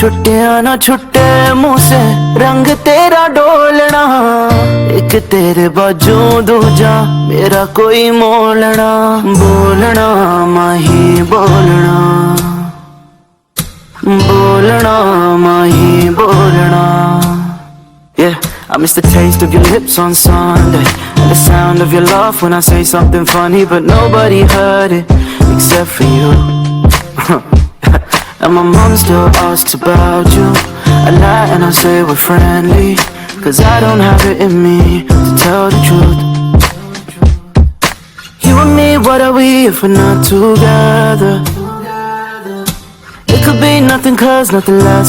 छुट्टियां ना छुट्टे मुंह से रंग तेरा डोलना, एक तेरे बाजू दूजा मेरा कोई मोलना, बोलना माही बोलना, बोलना माही बोलना. Yeah, I miss the taste of your lips on Sunday, and the sound of your laugh when I say something funny, but nobody heard it except for you. And my mom still asks about you. I lie and I say we're friendly, cause I don't have it in me to tell the truth. You and me, what are we if we're not together? It could be nothing cause nothing lasts